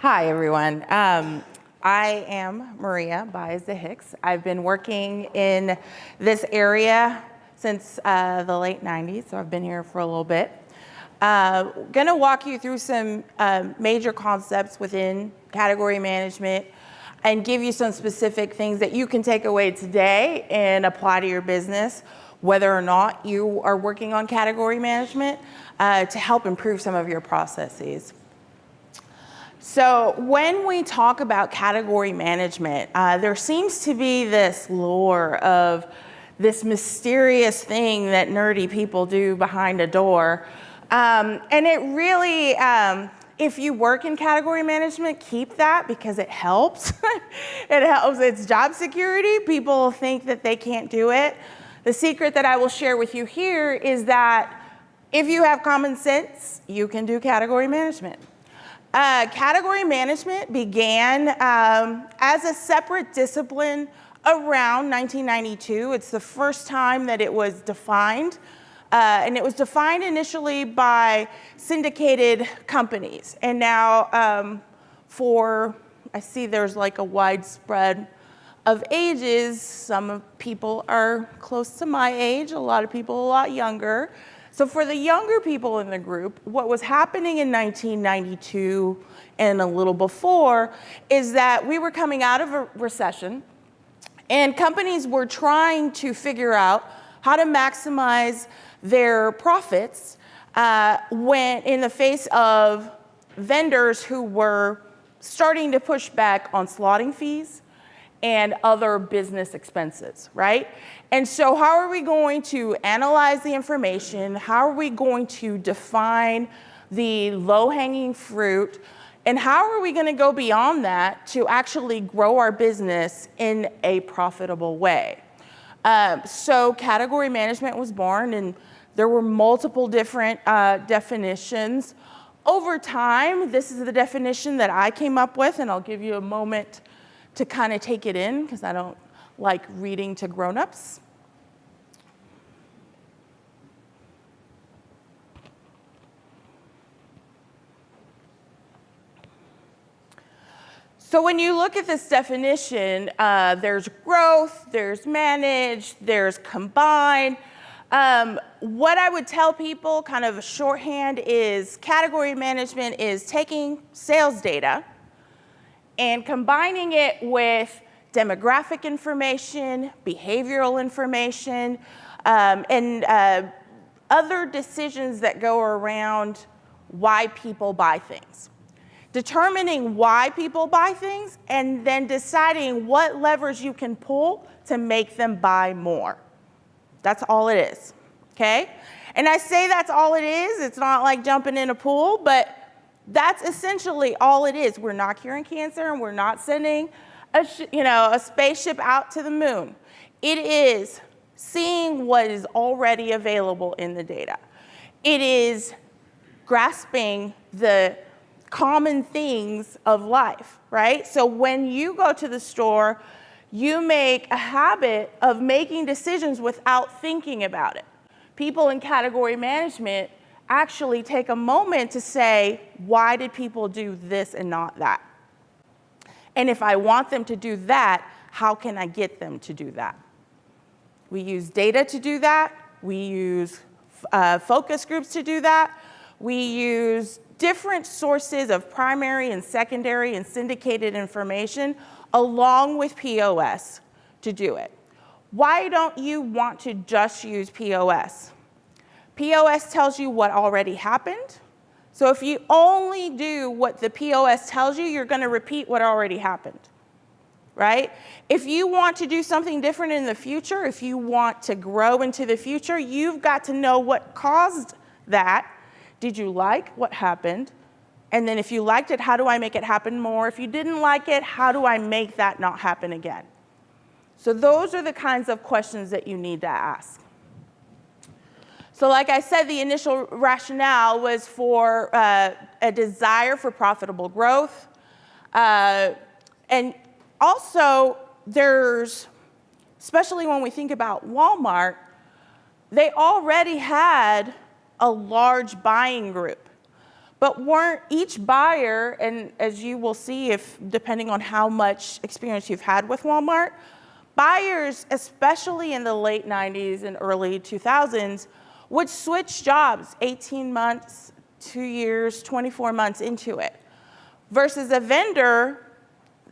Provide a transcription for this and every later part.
Hi, everyone. I am Maria Baez De Hicks. I've been working in this area since the late 90s, so I've been here for a little bit. Going to walk you through some major concepts within category management and give you some specific things that you can take away today and apply to your business, whether or not you are working on category management, to help improve some of your processes. So when we talk about category management, there seems to be this lore of this mysterious thing that nerdy people do behind a door. And it really, if you work in category management, keep that because it helps. It helps. It's job security. People think that they can't do it. The secret that I will share with you here is that if you have common sense, you can do category management. Category management began as a separate discipline around 1992. It's the first time that it was defined. And it was defined initially by syndicated companies. And now I see there's like a widespread of ages. Some people are close to my age, a lot of people a lot younger. So for the younger people in the group, what was happening in 1992 and a little before is that we were coming out of a recession and companies were trying to figure out how to maximize their profits when in the face of vendors who were starting to push back on slotting fees and other business expenses, right? And so how are we going to analyze the information? How are we going to define the low-hanging fruit? And how are we going to go beyond that to actually grow our business in a profitable way? So category management was born, and there were multiple different definitions. Over time, this is the definition that I came up with, and I'll give you a moment to kind of take it in, because I don't like reading to grown-ups. So when you look at this definition, there's growth, there's manage, there's combine. What I would tell people, kind of a shorthand, is category management is taking sales data and combining it with demographic information, behavioral information, and other decisions that go around why people buy things. Determining why people buy things and then deciding what levers you can pull to make them buy more. That's all it is, okay? And I say that's all it is. It's not like jumping in a pool, but that's essentially all it is. We're not curing cancer, and we're not sending a spaceship out to the moon. It is seeing what is already available in the data. It is grasping the common things of life, right? So when you go to the store, you make a habit of making decisions without thinking about it. People in category management actually take a moment to say, why did people do this and not that? And if I want them to do that, how can I get them to do that? We use data to do that. We use focus groups to do that. We use different sources of primary and secondary and syndicated information along with POS to do it. Why don't you want to just use POS? POS tells you what already happened. So if you only do what the POS tells you, you're going to repeat what already happened, right? If you want to do something different in the future, if you want to grow into the future, you've got to know what caused that. Did you like what happened? And then if you liked it, how do I make it happen more? If you didn't like it, how do I make that not happen again? So those are the kinds of questions that you need to ask. So like I said, the initial rationale was for a desire for profitable growth. And also, there's, especially when we think about Walmart, they already had a large buying group. But weren't each buyer, and as you will see, if depending on how much experience you've had with Walmart, buyers, especially in the late 90s and early 2000s, would switch jobs 18 months, 2 years, 24 months into it. Versus a vendor,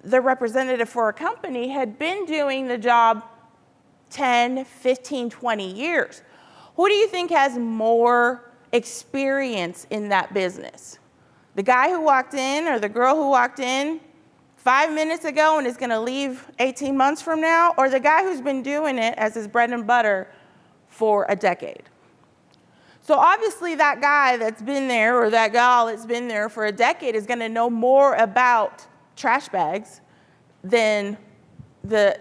the representative for a company, had been doing the job 10, 15, 20 years. Who do you think has more experience in that business? The guy who walked in or the girl who walked in 5 minutes ago and is going to leave 18 months from now, or the guy who's been doing it as his bread and butter for a decade? So obviously that guy that's been there or that gal that's been there for a decade is going to know more about trash bags than the,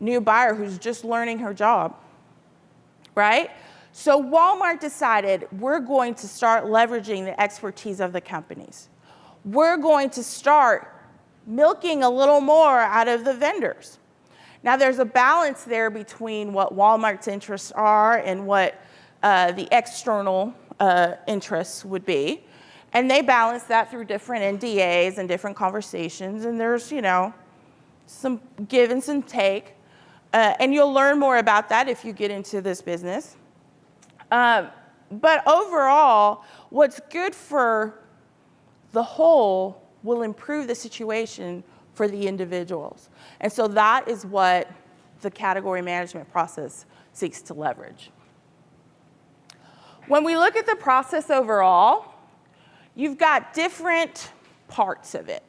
new buyer who's just learning her job, right? So Walmart decided we're going to start leveraging the expertise of the companies. We're going to start milking a little more out of the vendors. Now there's a balance there between what Walmart's interests are and what the external interests would be. And they balance that through different NDAs and different conversations. And there's, some give and some take. And you'll learn more about that if you get into this business. But overall, what's good for the whole will improve the situation for the individuals. And so that is what the category management process seeks to leverage. When we look at the process overall, you've got different parts of it.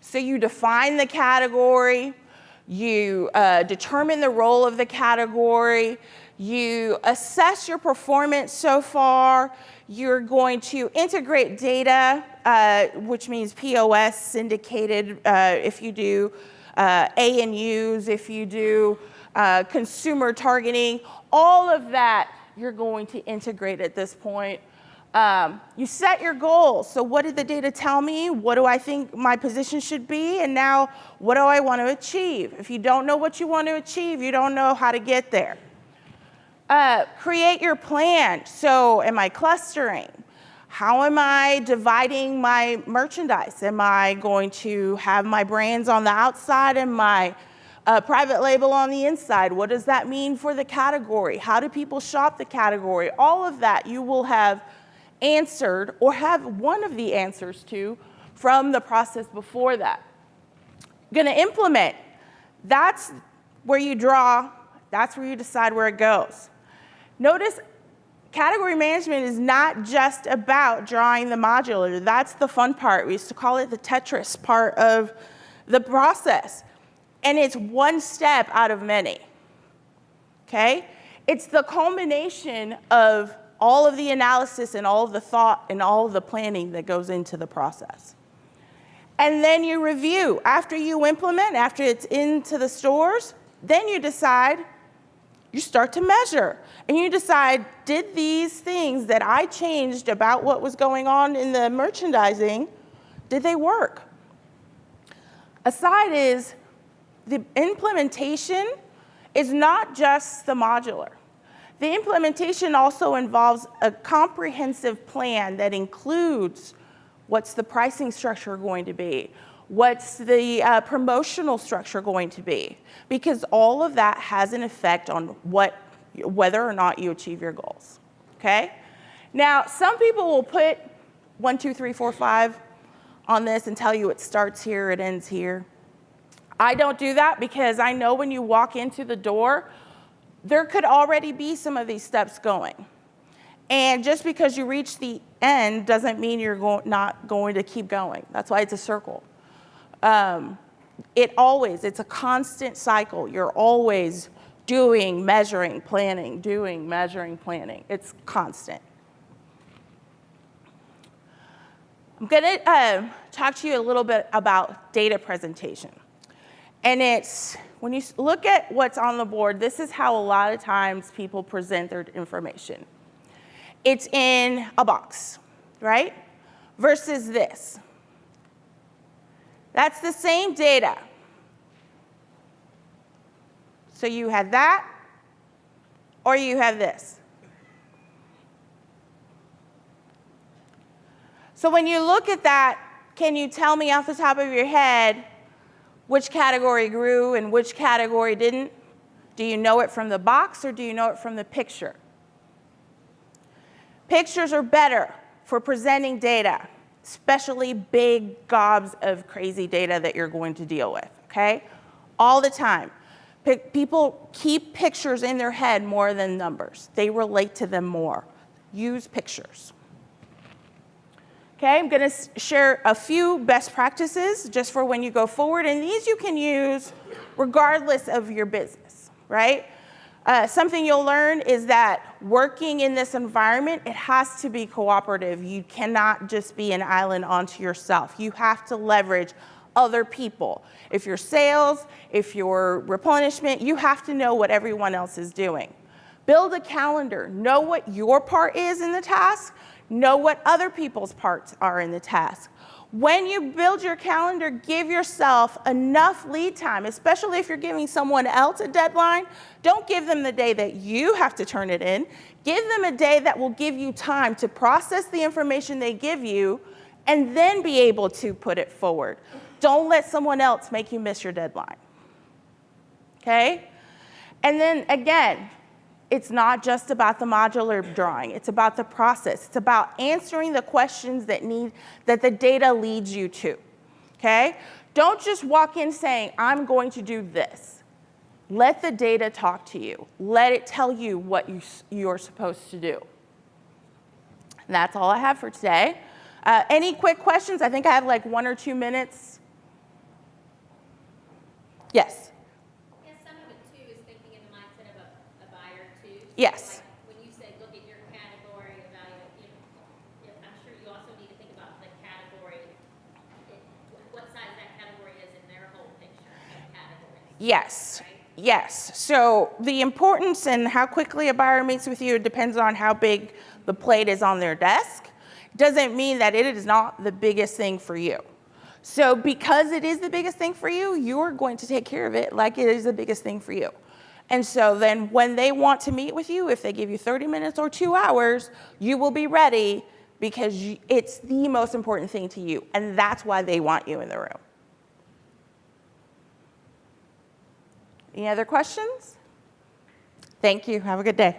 So you define the category, you determine the role of the category, you assess your performance so far, you're going to integrate data, which means POS, syndicated, if you do A&Us, if you do consumer targeting, all of that you're going to integrate at this point. You set your goals. So what did the data tell me? What do I think my position should be? And now, what do I want to achieve? If you don't know what you want to achieve, you don't know how to get there. Create your plan. So am I clustering? How am I dividing my merchandise? Am I going to have my brands on the outside and my private label on the inside? What does that mean for the category? How do people shop the category? All of that you will have answered or have one of the answers to from the process before that. Going to implement. That's where you draw. That's where you decide where it goes. Notice category management is not just about drawing the modular. That's the fun part. We used to call it the Tetris part of the process. And it's one step out of many, okay? It's the culmination of all of the analysis and all of the thought and all of the planning that goes into the process. And then you review. After you implement, after it's into the stores, then you decide, you start to measure. And you decide, did these things that I changed about what was going on in the merchandising, did they work? Aside is, the implementation is not just the modular. The implementation also involves a comprehensive plan that includes what's the pricing structure going to be, what's the promotional structure going to be, because all of that has an effect on whether or not you achieve your goals, okay? Now, some people will put 1, 2, 3, 4, 5 on this and tell you it starts here, it ends here. I don't do that because I know when you walk into the door, there could already be some of these steps going. And just because you reach the end doesn't mean you're not going to keep going. That's why it's a circle. It's a constant cycle. You're always doing, measuring, planning, doing, measuring, planning. It's constant. I'm going to talk to you a little bit about data presentation. And it's, when you look at what's on the board, this is how a lot of times people present their information. It's in a box, right? Versus this. That's the same data. So you have that, or you have this. So when you look at that, can you tell me off the top of your head which category grew and which category didn't? Do you know it from the box or do you know it from the picture? Pictures are better for presenting data, especially big gobs of crazy data that you're going to deal with, okay? All the time. People keep pictures in their head more than numbers. They relate to them more. Use pictures. Okay, I'm going to share a few best practices just for when you go forward, and these you can use regardless of your business, right? Something you'll learn is that working in this environment, it has to be cooperative. You cannot just be an island onto yourself. You have to leverage other people. If you're sales, if you're replenishment, you have to know what everyone else is doing. Build a calendar. Know what your part is in the task. Know what other people's parts are in the task. When you build your calendar, give yourself enough lead time, especially if you're giving someone else a deadline. Don't give them the day that you have to turn it in. Give them a day that will give you time to process the information they give you and then be able to put it forward. Don't let someone else make you miss your deadline. Okay? And then again, it's not just about the modular drawing. It's about the process. It's about answering the questions that the data leads you to. Okay? Don't just walk in saying, I'm going to do this. Let the data talk to you. Let it tell you what you're supposed to do. And that's all I have for today. Any quick questions? I think I have like 1 or 2 minutes. Yes? Yes, some of it too is thinking in the mindset of a buyer too. So Yes. like when you say look at your category, evaluate, I'm sure you also need to think about the category, what size that category is in their whole picture of categories. Yes. Right? Yes. So the importance and how quickly a buyer meets with you depends on how big the plate is on their desk. Doesn't mean that it is not the biggest thing for you. So because it is the biggest thing for you, you're going to take care of it like it is the biggest thing for you. And so then when they want to meet with you, if they give you 30 minutes or 2 hours, you will be ready because it's the most important thing to you. And that's why they want you in the room. Any other questions? Thank you. Have a good day.